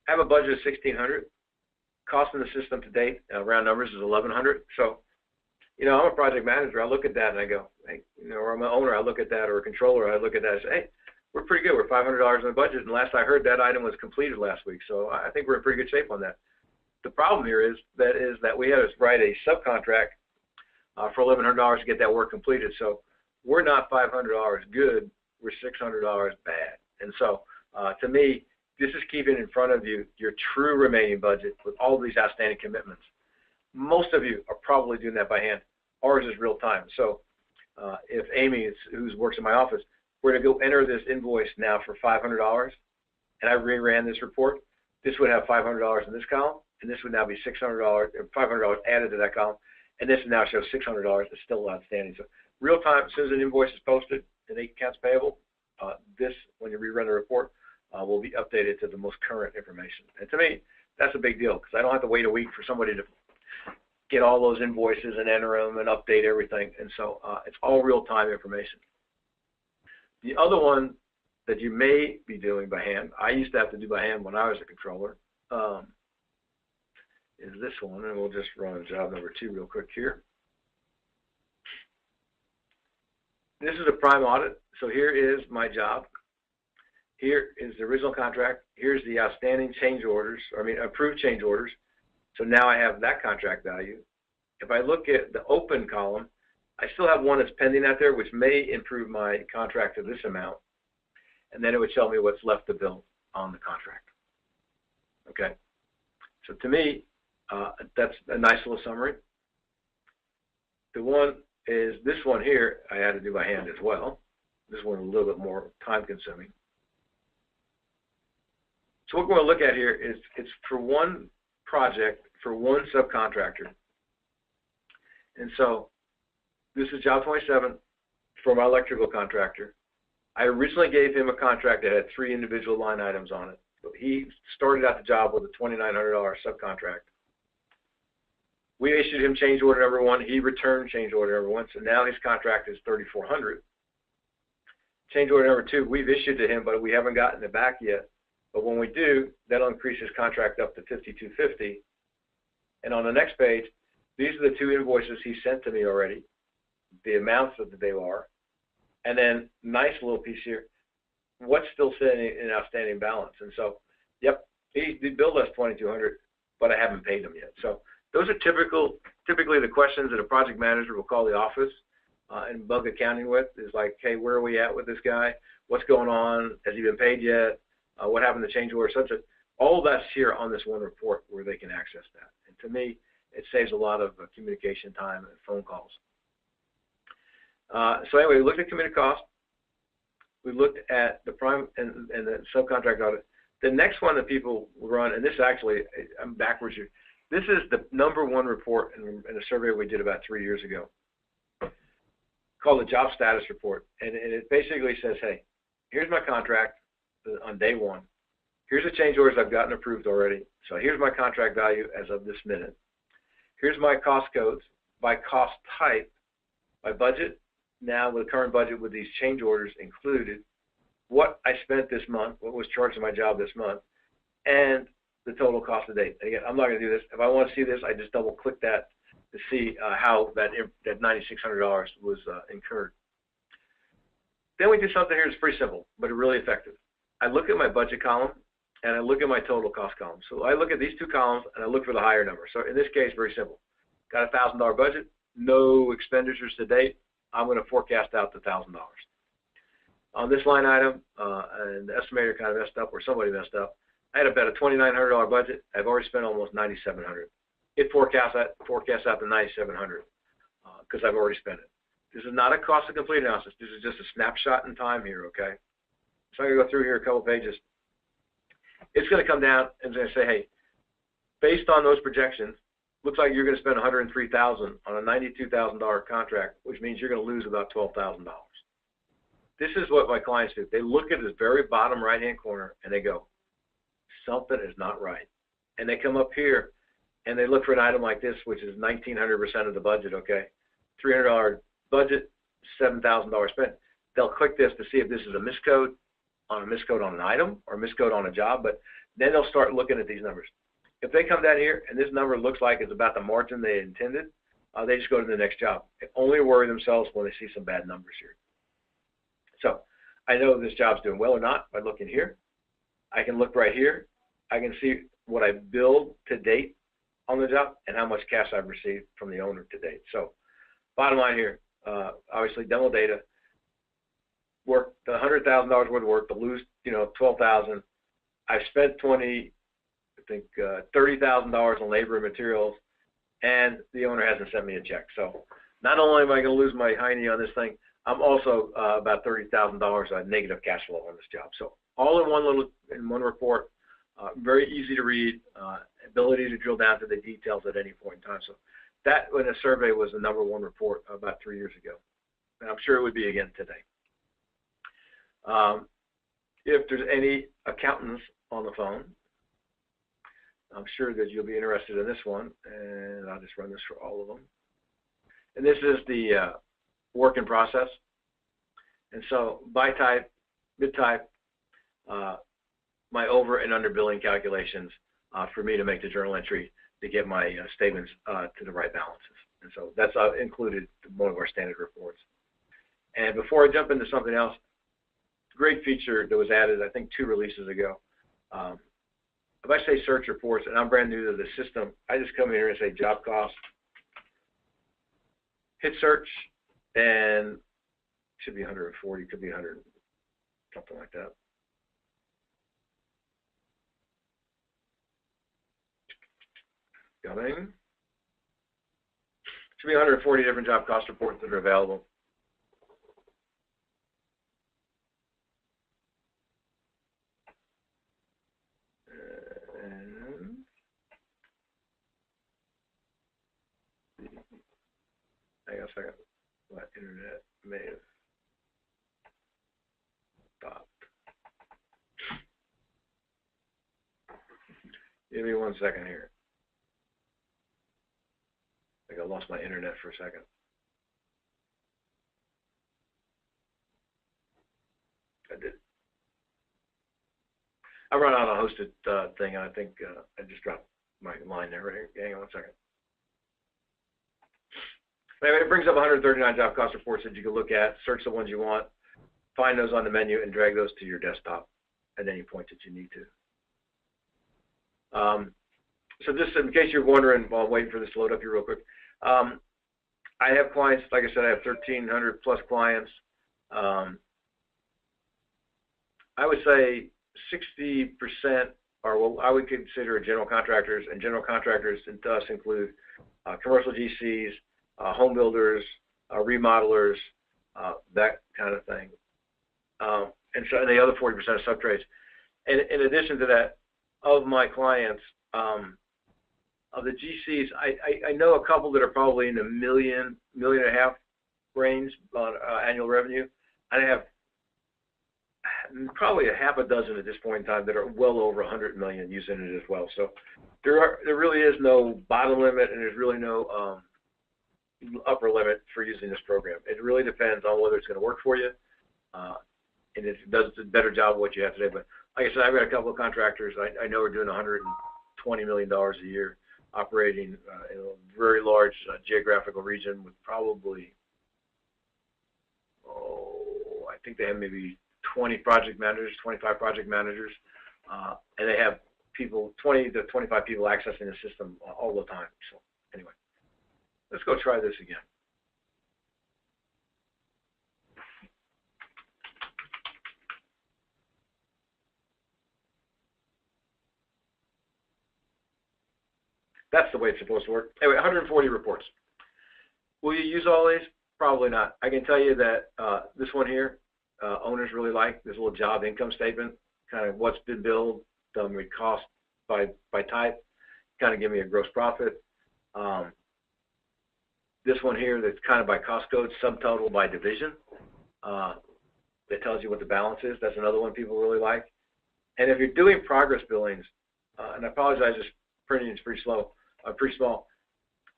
I have a budget of $1,600. Cost in the system to date, round numbers, is $1,100. So, you know, I'm a project manager. I look at that and I go, hey, you know, or I'm an owner, I look at that, or a controller, I look at that and say, hey, we're pretty good. We're $500 in the budget, and last I heard, that item was completed last week. So I think we're in pretty good shape on that. The problem here is that we had to write a subcontract for $1,100 to get that work completed. So we're not $500 good. We're $600 bad. And so to me, this is keeping in front of you your true remaining budget with all these outstanding commitments. Most of you are probably doing that by hand. Ours is real time. So if Amy, who works in my office, were to go enter this invoice now for $500, and I reran this report, this would have $500 in this column, and this would now be $600, $500 added to that column, and this now shows $600 is still outstanding. So real time, as soon as an invoice is posted in the accounts payable, this, when you rerun the report, will be updated to the most current information. And to me, that's a big deal because I don't have to wait a week for somebody to get all those invoices and enter them and update everything. And so it's all real-time information. The other one that you may be doing by hand, I used to have to do by hand when I was a controller, is this one, and we'll just run job number 2 real quick here. This is a prime audit. So here is my job. Here is the original contract. Here's the outstanding change orders, approved change orders. So now I have that contract value. If I look at the open column, I still have one that's pending out there, which may improve my contract to this amount. And then it would tell me what's left to bill on the contract. Okay. So to me, that's a nice little summary. The one is this one here, I had to do by hand as well. This one a little bit more time consuming. So what we're going to look at here is it's for one project, for one subcontractor. And so this is job 27 for my electrical contractor. I originally gave him a contract that had 3 individual line items on it. So he started out the job with a $2,900 subcontract. We issued him change order number 1. He returned change order number 1. So now his contract is $3,400. Change order number 2, we've issued to him, but we haven't gotten it back yet. But when we do, that'll increase his contract up to $5,250. And on the next page, these are the 2 invoices he sent to me already, the amounts that they are. And then, nice little piece here, what's still sitting in outstanding balance. And so, yep, he billed us $2,200, but I haven't paid him yet. So those are typically the questions that a project manager will call the office and bug accounting with, is like, hey, where are we at with this guy? What's going on? Has he been paid yet? What happened to change order? Such a, all of that's here on this one report where they can access that. And to me, it saves a lot of communication time and phone calls. So anyway, we looked at committed cost. We looked at the prime and the subcontract audit. The next one that people run, and this actually, I'm backwards here. This is the #1 report in a survey we did about 3 years ago, called the job status report. And it basically says, hey, here's my contract on day 1. Here's the change orders I've gotten approved already. So here's my contract value as of this minute. Here's my cost codes by cost type, by budget. Now with the current budget with these change orders included, what I spent this month, what was charged to my job this month, and the total cost to date. Again, I'm not going to do this. If I want to see this, I just double click that to see how that $9,600 was incurred. Then we do something here that's pretty simple, but really effective. I look at my budget column and I look at my total cost column. So I look at these two columns and I look for the higher number. So in this case, very simple. Got a $1,000 budget, no expenditures to date. I'm going to forecast out the $1,000. On this line item, and the estimator kind of messed up, or somebody messed up, I had about a $2,900 budget. I've already spent almost $9,700. It forecasts out the $9,700 because I've already spent it. This is not a cost of complete analysis. This is just a snapshot in time here, okay? So I'm going to go through here a couple pages. It's going to come down and it's going to say, hey, based on those projections, looks like you're going to spend $103,000 on a $92,000 contract, which means you're going to lose about $12,000. This is what my clients do. They look at this very bottom right-hand corner and they go, something is not right. And they come up here and they look for an item like this, which is 1,900% of the budget, okay? $300 budget, $7,000 spent. They'll click this to see if this is a miscode on an item or a miscode on a job, but then they'll start looking at these numbers. If they come down here and this number looks like it's about the margin they intended, they just go to the next job. They only worry themselves when they see some bad numbers here. So I know if this job's doing well or not by looking here. I can look right here. I can see what I billed to date on the job and how much cash I've received from the owner to date. So bottom line here, obviously demo data, work the $100,000 worth of work to lose, $12,000. I've spent $30,000 on labor and materials, and the owner hasn't sent me a check. So not only am I going to lose my hiney on this thing, I'm also about $30,000 negative cash flow on this job. So all in one report, very easy to read, ability to drill down to the details at any point in time. So that, in a survey, was the #1 report about 3 years ago, and I'm sure it would be again today. If there's any accountants on the phone, I'm sure that you'll be interested in this one, and I'll just run this for all of them. And this is the work in process. And so by type, mid type, my over and under billing calculations for me to make the journal entry to get my statements to the right balances. And so that's included in one of our standard reports. And before I jump into something else, great feature that was added, I think 2 releases ago. If I say search reports and I'm brand new to the system, I just come here and say job cost, hit search, and it should be 140, could be 100, something like that. Coming. Should be 140 different job cost reports that are available. Hang on a second. My internet may have stopped. Give me 1 second here. I think I lost my internet for a second. I did. I run on a hosted thing, and I think I just dropped my line there. Right here. Hang on 1 second. Anyway, it brings up 139 job cost reports that you can look at, search the ones you want, find those on the menu, and drag those to your desktop at any point that you need to. So just in case you're wondering, while I'm waiting for this to load up here real quick, I have clients, like I said, I have 1,300 plus clients. I would say 60% are what I would consider general contractors, and general contractors to us include commercial GCs, home builders, remodelers, that kind of thing. And so the other 40% are subtrades. And in addition to that, of my clients, of the GCs, I know a couple that are probably in the $1.5 million range on annual revenue. And I have probably a half a dozen at this point in time that are well over 100 million using it as well. So there really is no bottom limit, and there's really no upper limit for using this program. It really depends on whether it's going to work for you, and it does a better job of what you have today. But like I said, I've got a couple of contractors I know are doing $120 million a year, operating in a very large geographical region with probably, I think they have maybe 20 project managers, 25 project managers, and they have 20 to 25 people accessing the system all the time. So anyway, let's go try this again. That's the way it's supposed to work. Anyway, 140 reports. Will you use all these? Probably not. I can tell you that this one here, owners really like this little job income statement, kind of what's been billed, done with cost by type, kind of give me a gross profit. This one here that's kind of by cost code, subtotal by division, that tells you what the balance is. That's another one people really like. And if you're doing progress billings, and I apologize, this printing is pretty slow, pretty small.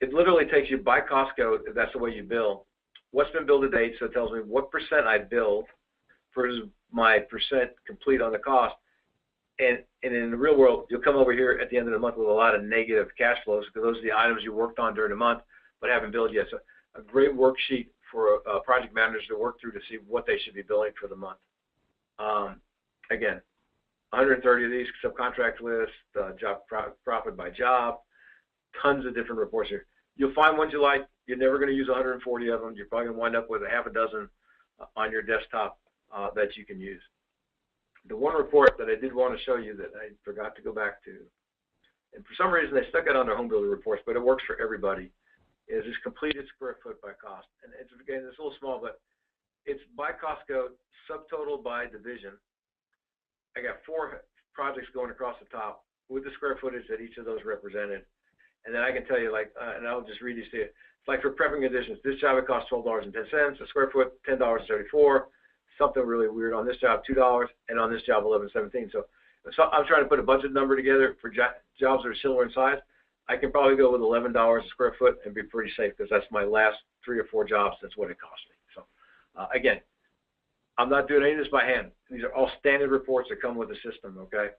It literally takes you by cost code, if that's the way you bill, what's been billed to date, so it tells me what percent I billed versus my percent complete on the cost. And in the real world, you'll come over here at the end of the month with a lot of negative cash flows because those are the items you worked on during the month but haven't billed yet. So a great worksheet for project managers to work through to see what they should be billing for the month. Again, 130 of these, subcontract list, job profit by job, tons of different reports here. You'll find ones you like. You're never going to use 140 of them. You're probably going to wind up with a half a dozen on your desktop that you can use. The one report that I did want to show you that I forgot to go back to, and for some reason they stuck it on their home builder reports, but it works for everybody, is this completed square foot by cost. And it's, again, it's a little small, but it's by cost code, subtotal by division. I got 4 projects going across the top with the square footage that each of those represented. And then I can tell you, like, and I'll just read these to you. It's like for prepping conditions, this job it costs $12.10, a square foot, $10.74. Something really weird on this job, $2, and on this job, $11.17. So I'm trying to put a budget number together for jobs that are similar in size. I can probably go with $11 a square foot and be pretty safe because that's my last 3 or 4 jobs. That's what it cost me. So again, I'm not doing any of this by hand. These are all standard reports that come with the system, okay?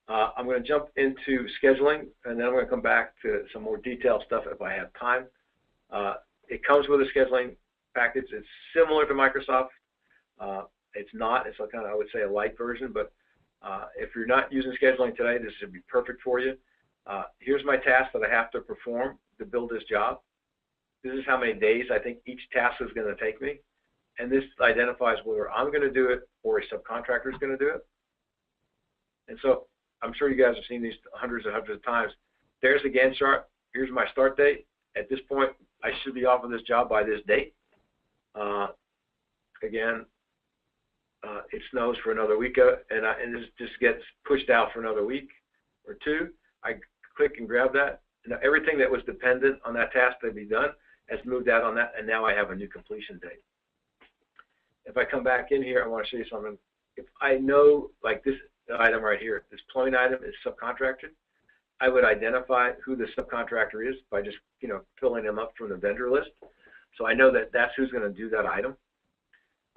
I'm going to jump into scheduling, and then I'm going to come back to some more detailed stuff if I have time. It comes with a scheduling package. It's similar to Microsoft. It's not. It's a kind of, I would say, a light version, but if you're not using scheduling today, this should be perfect for you. Here's my task that I have to perform to build this job. This is how many days I think each task is going to take me. And this identifies whether I'm going to do it or a subcontractor is going to do it. And so I'm sure you guys have seen these hundreds and hundreds of times. There's the Gantt chart. Here's my start date. At this point, I should be off of this job by this date. Again, it snows for another week, and this just gets pushed out for another week or 2. I click and grab that. Now, everything that was dependent on that task to be done has moved out on that, and now I have a new completion date. If I come back in here, I want to show you something. If I know, like this item right here, this plumbing item is subcontracted, I would identify who the subcontractor is by just, filling them up from the vendor list. So I know that that's who's going to do that item.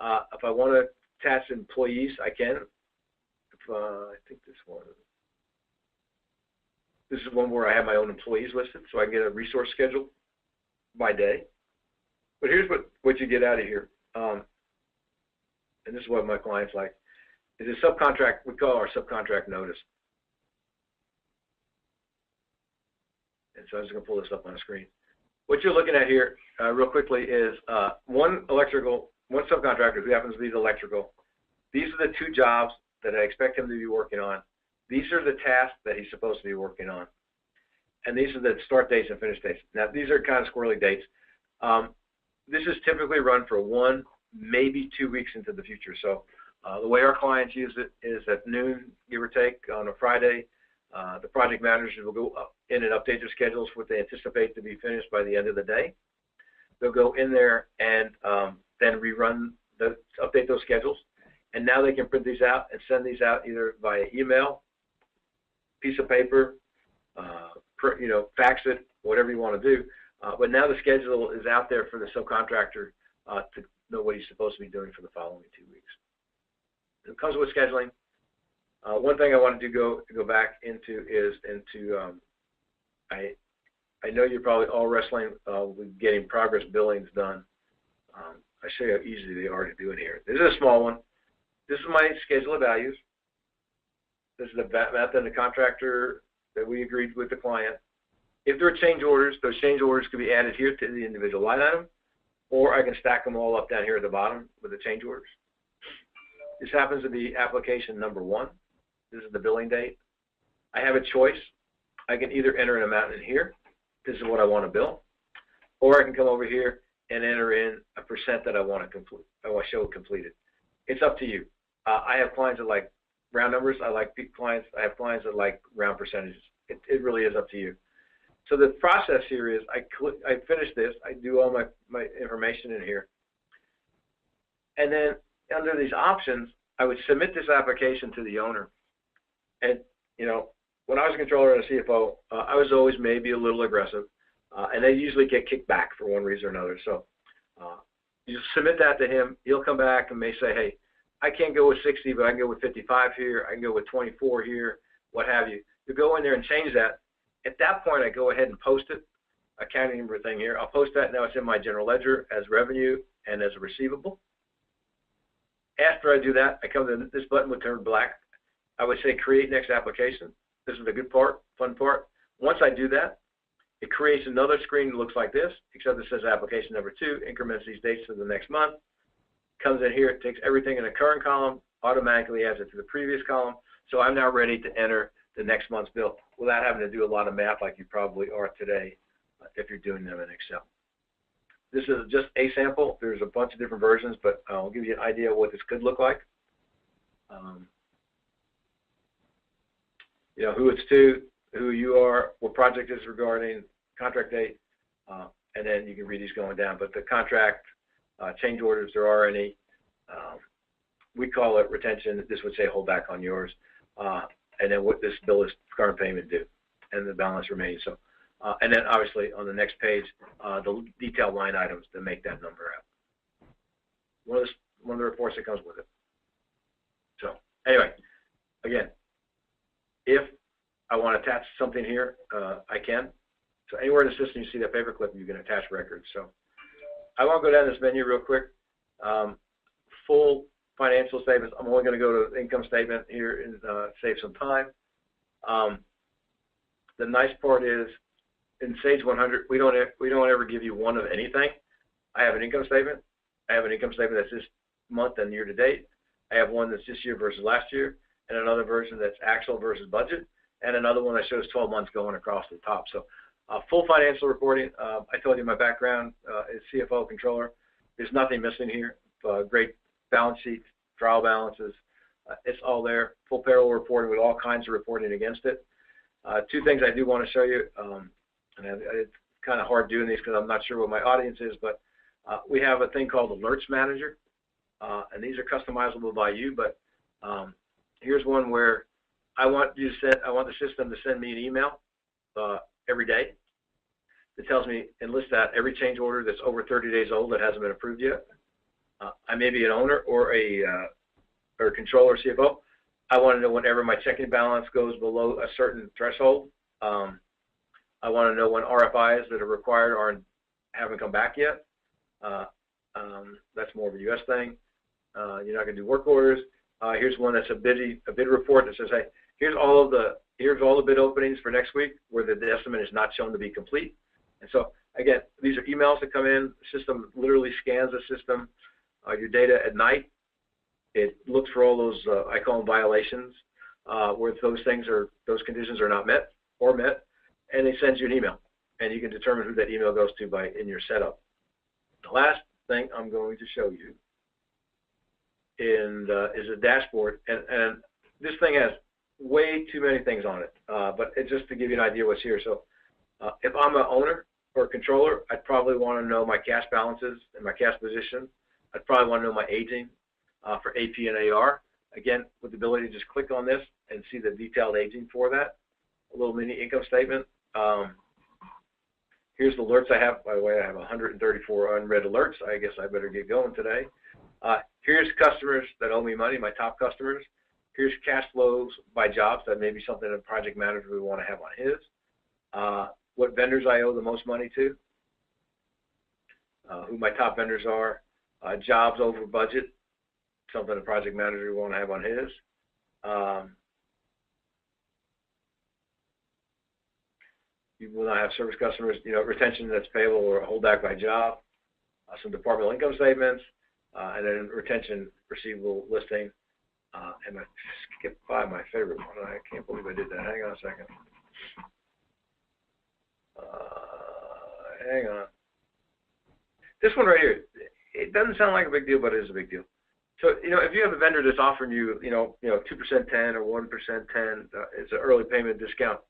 If I want to attach employees, I can. I think this is one where I have my own employees listed, so I can get a resource schedule by day. But here's what you get out of here. And this is what my clients like, is a subcontract, we call our subcontract notice. And so I'm just going to pull this up on the screen. What you're looking at here, real quickly, is one subcontractor who happens to be the electrical. These are the 2 jobs that I expect him to be working on. These are the tasks that he's supposed to be working on. And these are the start dates and finish dates. Now, these are kind of squirrely dates. This is typically run for 1, maybe 2 weeks into the future. So the way our clients use it is at noon, give or take, on a Friday. The project managers will go in and update their schedules, what they anticipate to be finished by the end of the day. They'll go in there and then update those schedules. And now they can print these out and send these out either via email, piece of paper, fax it, whatever you want to do. But now the schedule is out there for the subcontractor to know what he's supposed to be doing for the following 2 weeks. It comes with scheduling. One thing I wanted to go back into is I know you're probably all wrestling with getting progress billings done. I show you how easy they are to do it here. This is a small one. This is my schedule of values. This is the method and the contractor that we agreed with the client. If there are change orders, those change orders could be added here to the individual line item, or I can stack them all up down here at the bottom with the change orders. This happens to be application number 1. This is the billing date. I have a choice. I can either enter an amount in here. This is what I want to bill, or I can come over here and enter in a percent that I want to complete. I want to show completed. It's up to you. I have clients that like round numbers. I have clients that like round percentages. It really is up to you. So the process here is I finish this. I do all my information in here, and then under these options, I would submit this application to the owner. And when I was a controller and a CFO, I was always maybe a little aggressive, and they usually get kicked back for one reason or another. So you submit that to him. He'll come back and may say, hey, I can't go with 60, but I can go with 55 here. I can go with 24 here, what have you. You go in there and change that. At that point, I go ahead and post it, accounting number thing here. I'll post that. Now it's in my general ledger as revenue and as a receivable. After I do that, I come to this button would turn black. I would say create next application. This is the good part, fun part. Once I do that, it creates another screen that looks like this, except it says application number 2, increments these dates to the next month. Comes in here, it takes everything in the current column, automatically adds it to the previous column. So I'm now ready to enter the next month's bill without having to do a lot of math like you probably are today if you're doing them in Excel. This is just a sample. There's a bunch of different versions, but I'll give you an idea of what this could look like. Who it's to, who you are, what project is regarding, contract date, and then you can read these going down. But the contract, change orders, there are any. We call it retention. This would say hold back on yours. And then what this bill is current payment due, and the balance remaining. So, and then obviously on the next page, the detailed line items that make that number out. One of the reports that comes with it. So anyway, again, if I want to attach something here, I can. So anywhere in the system you see that paperclip, you can attach records. So I want to go down this menu real quick. Full financial statements. I'm only going to go to the income statement here and save some time. The nice part is in Sage 100, we don't ever give you one of anything. I have an income statement. I have an income statement that's this month and year to date. I have one that's this year versus last year, and another version that's actual versus budget, and another one that shows 12 months going across the top. So full financial reporting. I told you my background is CFO controller. There's nothing missing here. Great balance sheets, trial balances. It's all there. Full payroll reporting with all kinds of reporting against it. 2 things I do want to show you, and it's kind of hard doing these because I'm not sure what my audience is, but we have a thing called Alerts Manager, and these are customizable by you. But here's one where I want the system to send me an email every day that tells me and lists out every change order that's over 30 days old that hasn't been approved yet. I may be an owner or a controller, CFO. I want to know whenever my checking balance goes below a certain threshold. I want to know when RFIs that are required haven't come back yet. That's more of a U.S. thing. You're not going to do work orders. Here's one that's a bid report that says, hey, here's all the bid openings for next week where the estimate is not shown to be complete. And so again, these are emails that come in. The system literally scans the system, your data at night. It looks for all those I call them violations, where those conditions are not met or met, and it sends you an email, and you can determine who that email goes to in your setup. The last thing I'm going to show you is a dashboard, and this thing has way too many things on it, but it's just to give you an idea what's here. So if I'm an owner or a controller, I'd probably want to know my cash balances and my cash position. I'd probably want to know my aging. for AP and AR. Again, with the ability to just click on this and see the detailed aging for that. A little mini income statement. Here's the alerts I have. By the way, I have 134 unread alerts. I guess I better get going today. Here's customers that owe me money, my top customers. Here's cash flows by jobs. That may be something a project manager would want to have on his. What vendors I owe the most money to. Who my top vendors are. Jobs over budget. Something a project manager would want to have on his. You will not have service customers, retention that's payable or holdback by job, some departmental income statements, and then retention receivable listing. And I skipped by my favorite one. I can't believe I did that. Hang on a second. Hang on. This one right here, it doesn't sound like a big deal, but it is a big deal. So, if you have a vendor that's offering you, 2% 10 or 1% 10, it's an early payment discount.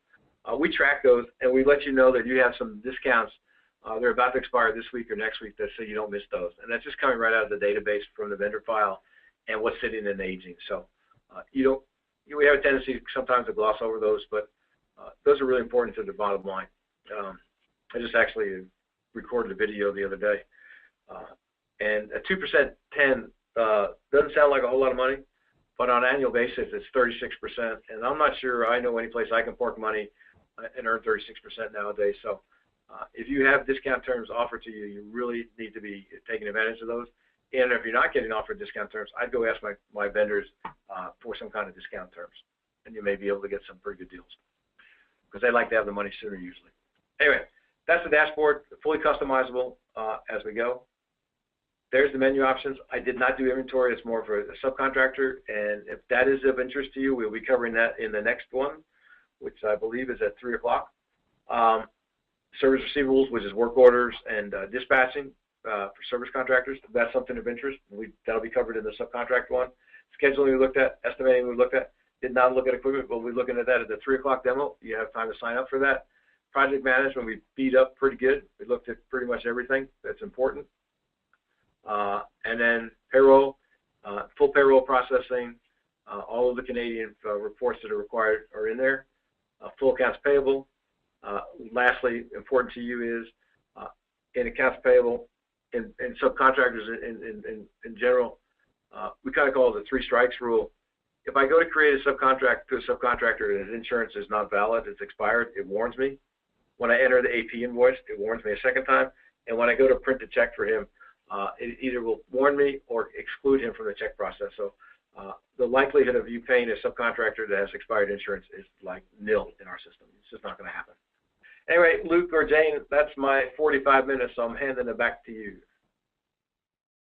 We track those, and we let you know that you have some discounts. They're about to expire this week or next week, so you don't miss those. And that's just coming right out of the database from the vendor file and what's sitting in aging. So we have a tendency sometimes to gloss over those, but those are really important to the bottom line. I just actually recorded a video the other day. And a 2% 10 doesn't sound like a whole lot of money, but on an annual basis, it's 36%. And I'm not sure I know any place I can park money and earn 36% nowadays. So if you have discount terms offered to you, you really need to be taking advantage of those. And if you're not getting offered discount terms, I'd go ask my vendors for some kind of discount terms, and you may be able to get some pretty good deals because they like to have the money sooner usually. Anyway, that's the dashboard, fully customizable as we go. There's the menu options. I did not do inventory. It's more for a subcontractor, and if that is of interest to you, we'll be covering that in the next one, which I believe is at 3 o'clock. Service receivables, which is work orders and dispatching for service contractors. If that's something of interest, that'll be covered in the subcontract one. Scheduling we looked at, estimating we looked at. Did not look at equipment, but we're looking at that at the 3 o'clock demo. You have time to sign up for that. Project management, we beat up pretty good. We looked at pretty much everything that's important. And then payroll, full payroll processing, all of the Canadian reports that are required are in there. Full accounts payable. Lastly, important to you is in accounts payable and subcontractors in general, we kind of call it the 3 strikes rule. If I go to create a subcontract to a subcontractor and his insurance is not valid, it's expired, it warns me. When I enter the AP invoice, it warns me a second time. And when I go to print the check for him, it either will warn me or exclude him from the check process. So the likelihood of you paying a subcontractor that has expired insurance is like nil in our system. It's just not going to happen. Anyway, Luke or Jane, that's my 45 minutes, so I'm handing it back to you.